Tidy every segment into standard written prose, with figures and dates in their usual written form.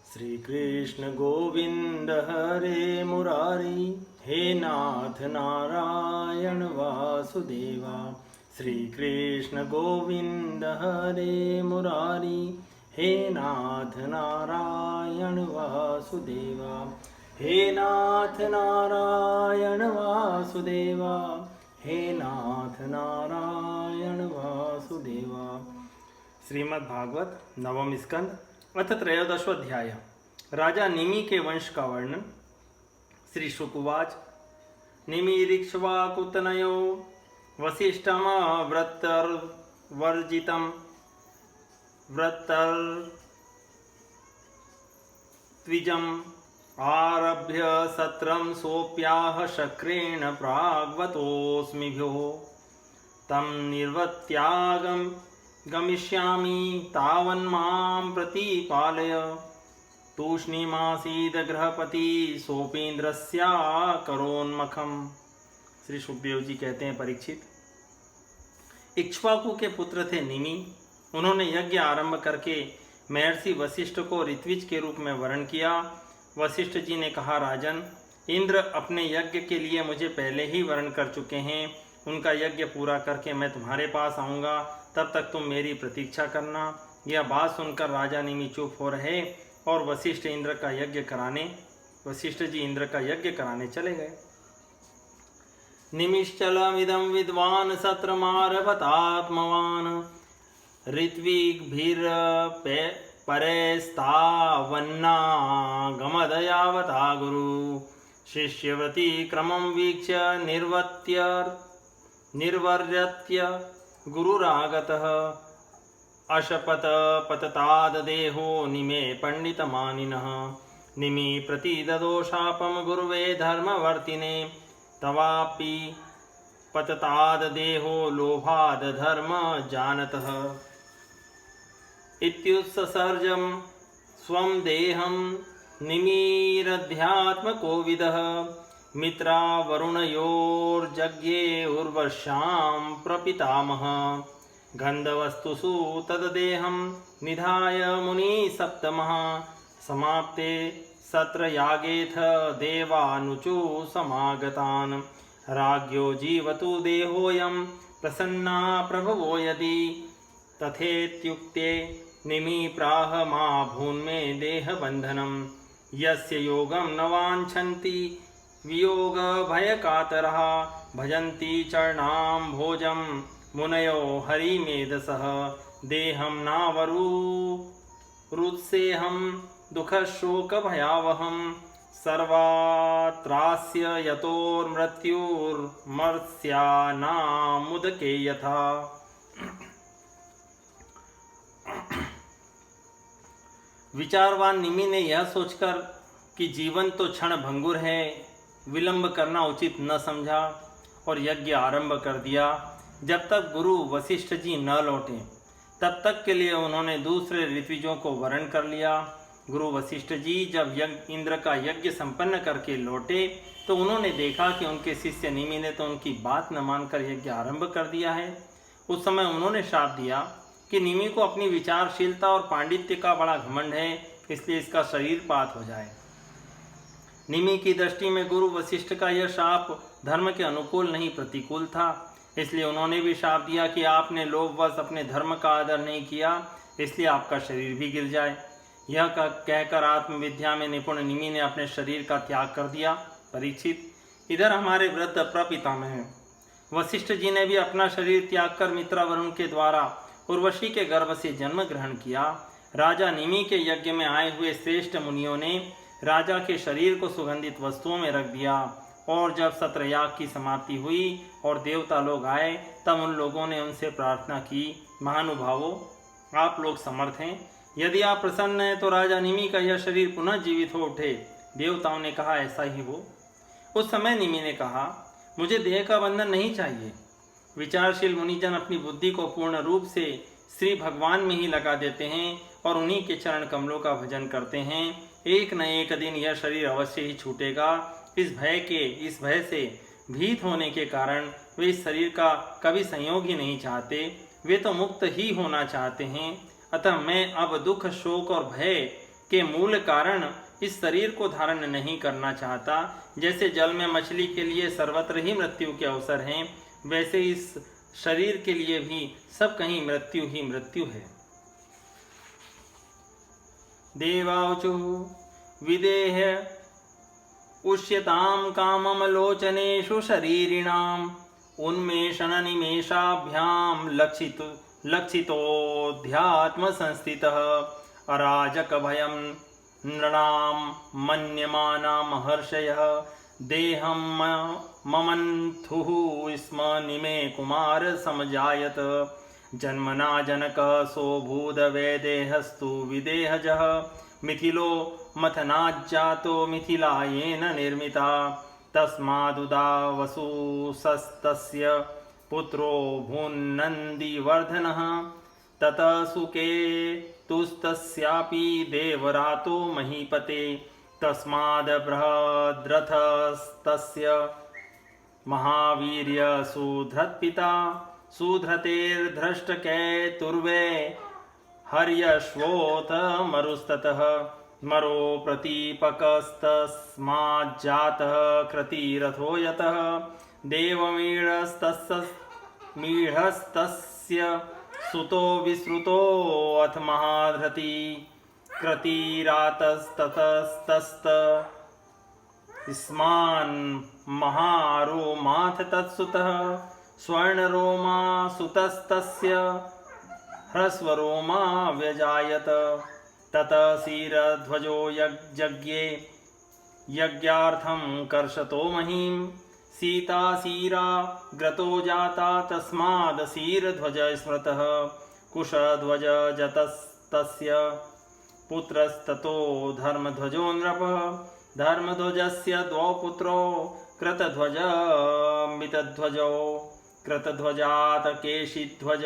श्री कृष्ण गोविंद हरे मुरारी, हे नाथ नारायण वासुदेवा। श्री कृष्ण गोविंद हरे मुरारी, हे नाथ नारायण वासुदेवा। हे नाथ नारायण वासुदेवा, हे नाथ नारायण वासुदेवा। श्रीमद् भागवत नवम स्कंद अथ त्रयोदशोऽध्याय। राजा निमि के वंश का वर्णन। श्री शुकवाच। निमिरिक्ष्वाकुतनयो वसिष्ठमव्रतर्वर्जितं व्रतर्त्विजम् आरभ्य सत्रं सोऽप्याह शक्रेण प्राग्वतोऽस्मिभ्यो तं निर्वत्यागं गमिष्यामि तावन्मां प्रतिपालय। तूष्णीमासीद गृहपति सोपीन्द्रस्याकरोन्मखम्। श्री सुखदेव जी कहते हैं, परीक्षित, इक्ष्वाकु के पुत्र थे निमि। उन्होंने यज्ञ आरंभ करके महर्षि वशिष्ठ को ऋत्विज के रूप में वरण किया। वशिष्ठ जी ने कहा, राजन, इंद्र अपने यज्ञ के लिए मुझे पहले ही वरण कर चुके हैं। उनका यज्ञ पूरा करके मैं तुम्हारे पास आऊँगा, तब तक तुम मेरी प्रतीक्षा करना। यह बात सुनकर राजा निमि चुप हो रहे और वशिष्ठ जी इंद्र का यज्ञ कराने चले गए। निमिश्चलमिदं विद्वान् सत्रमारभतात्मवान् ऋत्विग्भिर्परेस्तावन्नागमदयावता गुरु। शिष्यव्रती क्रमं वीक्ष्य निर्वर्यत्य गुरुरागतः अशपथ पतताददेहो निमे पंडितमानिनः। निमि प्रतिददो शापं गुरुवे धर्मवर्तिने तवापि पतताददेहो लोभाद धर्म जानतः। इत्युत्सर्जं स्वं देहं निमिरध्यात्मकोविदः मित्रा वरुणयोर्जज्ञे उर्वश्यां प्रपितामह। गन्धवस्तुषु तद्देहं निधाय मुनि सप्तमः समाप्ते सत्रयागेथ देवानुचु समागतान्। राज्ञो जीवतु देहोऽयं प्रसन्ना प्रभवो यदि तथेत्युक्ते निमि प्राह मा भून्मे देहबन्धनं। यस्य योगं न वाञ्छन्ति वियोग भयकातरः भजन्ति चरणां भोजं मुनयो हरिमेधसः। देहं नावरुत्सेहं दुःखशोकभयावहं सर्वात्रास्य यतोर्मृत्युर्मर्त्स्यानामुदके यथा। विचारवान निमि ने यह सोचकर कि जीवन तो क्षण भंगुर है, विलंब करना उचित न समझा और यज्ञ आरंभ कर दिया। जब तक गुरु वशिष्ठ जी न लौटे तब तक के लिए उन्होंने दूसरे ऋत्विजों को वरण कर लिया। गुरु वशिष्ठ जी जब इंद्र का यज्ञ संपन्न करके लौटे तो उन्होंने देखा कि उनके शिष्य निमि ने तो उनकी बात न मानकर यज्ञ आरंभ कर दिया है। उस समय उन्होंने श्राप दिया कि निमि को अपनी विचारशीलता और पांडित्य का बड़ा घमंड है, इसलिए इसका शरीर पात हो जाए। निमि की दृष्टि में गुरु वशिष्ठ का यह शाप धर्म के अनुकूल नहीं, प्रतिकूल था। इसलिए उन्होंने भी शाप दिया कि आपने लोभवश अपने धर्म का आदर नहीं किया, इसलिए आपका शरीर भी गिर जाए। यह कहकर आत्मविद्या में निपुण निमि ने अपने शरीर का त्याग कर दिया। परीक्षित, इधर हमारे वृद्ध प्रपितामह हैं वशिष्ठ जी ने भी अपना शरीर त्याग कर मित्रावरुण के द्वारा उर्वशी के गर्भ से जन्म ग्रहण किया। राजा निमि के यज्ञ में आए हुए श्रेष्ठ मुनियों ने राजा के शरीर को सुगंधित वस्तुओं में रख दिया और जब सत्रयाग की समाप्ति हुई और देवता लोग आए तब उन लोगों ने उनसे प्रार्थना की, महानुभावों, आप लोग समर्थ हैं, यदि आप प्रसन्न हैं तो राजा निमि का यह शरीर पुनः जीवित हो उठे। देवताओं ने कहा, ऐसा ही हो। उस समय निमि ने कहा, मुझे देह का बंधन नहीं चाहिए। विचारशील मुनिजन अपनी बुद्धि को पूर्ण रूप से श्री भगवान में ही लगा देते हैं और उन्हीं के चरण कमलों का भजन करते हैं। एक न एक दिन यह शरीर अवश्य ही छूटेगा। इस भय से भीत होने के कारण वे इस शरीर का कभी संयोग ही नहीं चाहते, वे तो मुक्त ही होना चाहते हैं। अतः मैं अब दुख, शोक और भय के मूल कारण इस शरीर को धारण नहीं करना चाहता। जैसे जल में मछली के लिए सर्वत्र ही मृत्यु के अवसर हैं, वैसे इस शरीर के लिए भी सब कहीं मृत्यु ही मृत्यु है। देवावचु विदेह उष्यतां कामम लोचनेषु शरीरिणाम् उन्मेषण निमेषाभ्याम लक्षितोऽध्यात्म संस्थितः अराजक भयं नृणां मन्यमाना महर्षयः देहं ममन्थुः स्म निमे कुमार समजायत जन्मना जनकः सोऽभूद वैदेहस्तु विदेहजः मिथिलो मथनाज्जातो मिथिलायेन निर्मिता तस्मादुदावसुस्तस्य पुत्रो भून्नन्दिवर्धनः ततः सुकेतुस्तस्यापि देवरातो महीपते तस्माद् बृहद्रथस्तस्य महावीर्य सुधृत्पिता सुधृतेर्धृष्टकेतुर्वै हर्यश्वोऽथ मरुस्ततः मरो प्रतीपकस्तस्माज्जातः कृतिरथो यतः देवमीढस्तस्य सुतो विश्रुतोऽथ महाधृति कृतिरातस्ततस्तस्मान् महारोमाथ तत्सुतः स्वर्णरोमा सुतस्तस्य ह्रस्वरोमा व्यजायत ततः क्षीरध्वजो यज्ञे यज्ञार्थं कर्षतो महीं सीता क्षीरा ग्रतो जाता तस्माद् क्षीरध्वज स्मृतः कुशध्वज जतस्तस्य पुत्रस्ततो धर्मध्वजो नृपः धर्मध्वजस्य द्वौ पुत्रौ कृतध्वज मितध्वजौ कृतध्वजात् केशिध्वज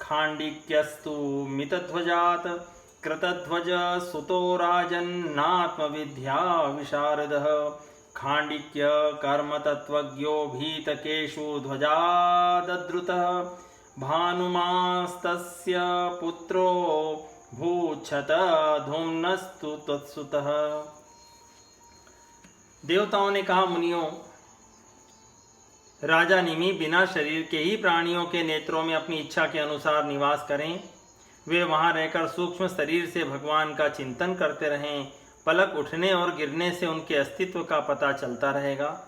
खाण्डिक्यस्तु मितध्वजात् कृतध्वज सुतो राजन्नात्मविद्या विशारदः खाण्डिक्य कर्मतत्त्वज्ञो भीतकेषु ध्वजादद्रुतः भानुमास्तस्य पुत्रो भूच्छत धूम्नस्तु तत्सुतः। देवताओं ने कहा, मुनियों, राजा निमि बिना शरीर के ही प्राणियों के नेत्रों में अपनी इच्छा के अनुसार निवास करें। वे वहां रहकर सूक्ष्म शरीर से भगवान का चिंतन करते रहें। पलक उठने और गिरने से उनके अस्तित्व का पता चलता रहेगा।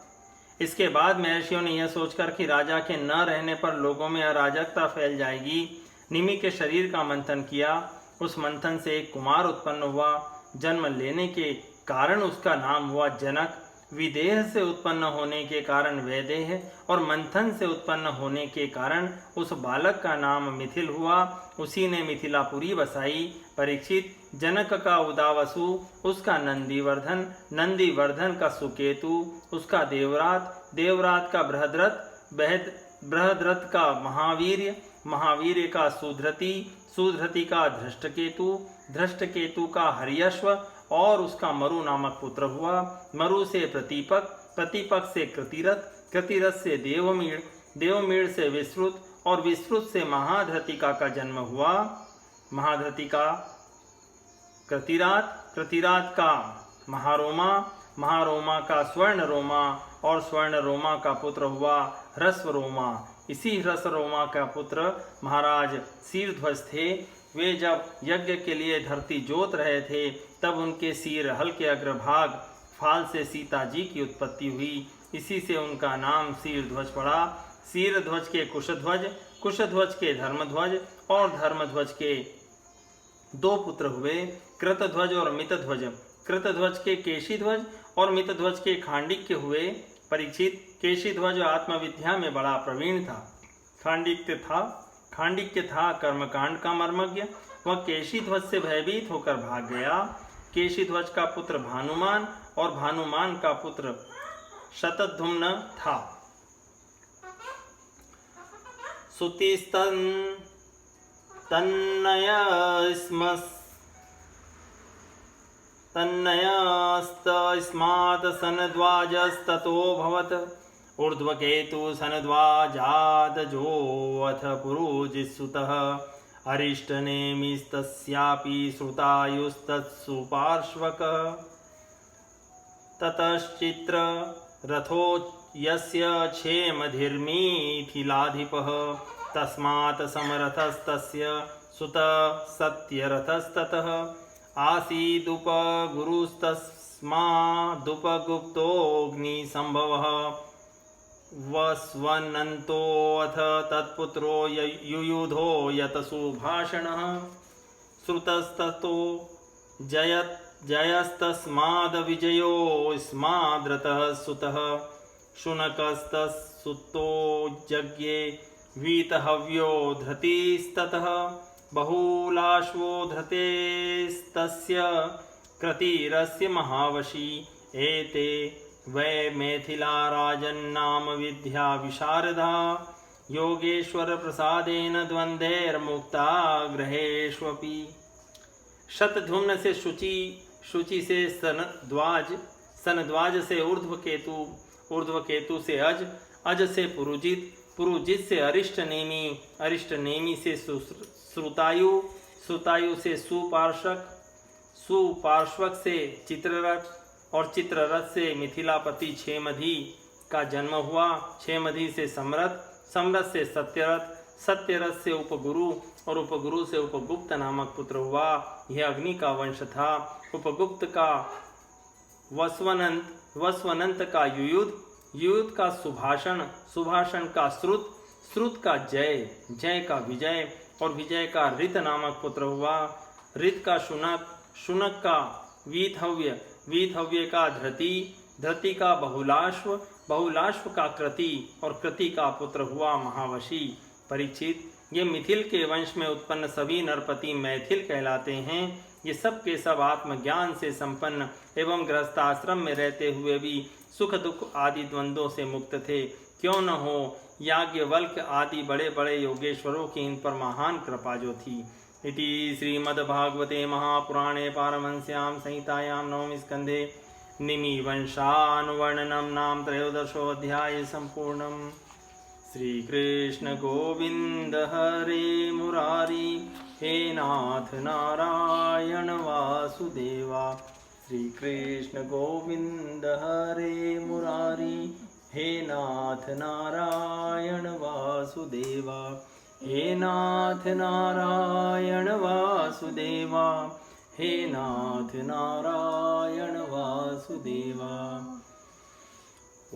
इसके बाद महर्षियों ने यह सोचकर कि राजा के न रहने पर लोगों में अराजकता फैल जाएगी, निमि के शरीर का मंथन किया। उस मंथन से एक कुमार उत्पन्न हुआ। जन्म लेने के कारण उसका नाम हुआ जनक। विदेह से उत्पन्न होने के कारण वैदेह और मंथन से उत्पन्न होने के कारण उस बालक का नाम मिथिल हुआ। उसी ने मिथिलापुरी बसाई। परीक्षित, जनक का उदावसु, उसका नंदीवर्धन, नंदीवर्धन का सुकेतु, उसका देवरात, देवरात का बृहद्रथ, बृहद्रथ का महावीर्य, महावीर्य का सुधृति, सुधृति का धृष्टकेतु, धृष्टकेतु का हर्यश्व और उसका मरु नामक पुत्र हुआ। मरु से प्रतीपक, प्रतीपक से कृतिरथ, कृतिरथ से देवमीड़, देवमीड़ से विश्रुत और विश्रुत से महाधृतिका का जन्म हुआ। महाधृतिका कृतिरात, कृतिरात का महारोमा, महारोमा का स्वर्णरोमा और स्वर्णरोमा का पुत्र हुआ ह्रस्वरोमा। इसी ह्रस्वरोमा का पुत्र महाराज शीरध्वज थे। वे जब यज्ञ के लिए धरती जोत रहे थे तब उनके शीर हल के अग्रभाग फाल से सीता जी की उत्पत्ति हुई। इसी से उनका नाम शीरध्वज पड़ा। शीरध्वज के कुशध्वज, कुशध्वज के धर्मध्वज और धर्मध्वज के दो पुत्र हुए, कृतध्वज और मितध्वज। कृतध्वज के केशीध्वज और मितध्वज के खांडिक्य हुए। परीक्षित, केशीध्वज आत्मविद्या में बड़ा प्रवीण था। खांडिक्य था कर्मकांड का मर्मज्ञ। वह केशीध्वज से भयभीत होकर भाग गया। केशीध्वज का पुत्र भानुमान और भानुमान का पुत्र शतधुम्न था। तन्नयस्तस्मात् सनद्वाजस्ततोऽभवत् ऊर्ध्वकेतु सनद्वाजादजोऽथ पुरुजित्सुतः अरिष्टनेमिस्तस्यापि श्रुतायुस्तत्सुपार्श्वकः ततश्चित्र रथो यस्य क्षेमधिर्मिथिलाधिपः तस्मात् समरथस्तस्य सुतः सत्यरथस्ततः आसीदुपगुरुस्तस्मादुपगुप्तोऽग्निसम्भवः वस्वनन्तोऽथ तत्पुत्रो युयुधो यतसुभाषणः श्रुतस्ततो जयस्तस्माद्विजयोऽस्माद्रतः सुतः शुनकस्तत्सुतो यज्ञे वीतहव्यो धृतिस्ततः बहुलाश्वो धृतेस्तस्य क्रतिरस्य महावशी एते वै मैथिला राजन्नाम विद्या विशारदा योगेश्वर प्रसादेन द्वंद्वैर्मुक्ता ग्रहेष्वपि। शतधुम्न से शुचि से सनद्वाज से ऊर्ध्व केतु से अज से पुरुजित से अरिष्टनेमी से श्रुतायु से सुपार्श्वक से चित्ररथ और चित्ररथ से मिथिलापति क्षेमधि का जन्म हुआ। क्षेमधि से समरथ से सत्यरथ से उपगुरु और उपगुरु से उपगुप्त नामक पुत्र हुआ। यह अग्नि का वंश था। उपगुप्त का वस्वनंत का युयुध का सुभाषण का श्रुत का जय का विजय और विजय का ऋत नामक पुत्र हुआ। ऋत का शुनक का वीतहव्य का धृति का बहुलाश्व का कृति और कृति का पुत्र हुआ महावशी। परीक्षित, ये मिथिल के वंश में उत्पन्न सभी नरपति मैथिल कहलाते हैं। ये सब के सब आत्मज्ञान से संपन्न एवं गृहस्थाश्रम में रहते हुए भी सुख दुख आदि द्वंद्वों से मुक्त थे। क्यों न हो, याज्ञवल्क्य आदि बड़े बड़े योगेश्वरों की इन पर महान कृपा जो थी। इति श्रीमद्भागवते महापुराणे पारमहंस्यां संहितायां नवमे स्कन्धे निमिवंशानुवर्णनं नाम त्रयोदशोऽध्याय सम्पूर्णम्। श्रीकृष्ण गोविंद हरे मुरारी हे नाथ नारायण वासुदेवा। श्रीकृष्ण गोविंद हरे मुरारी हे नाथ नारायण वासुदेवा। हे नाथ नारायण वासुदेवा। हे नाथ नारायण वासुदेवा। ओ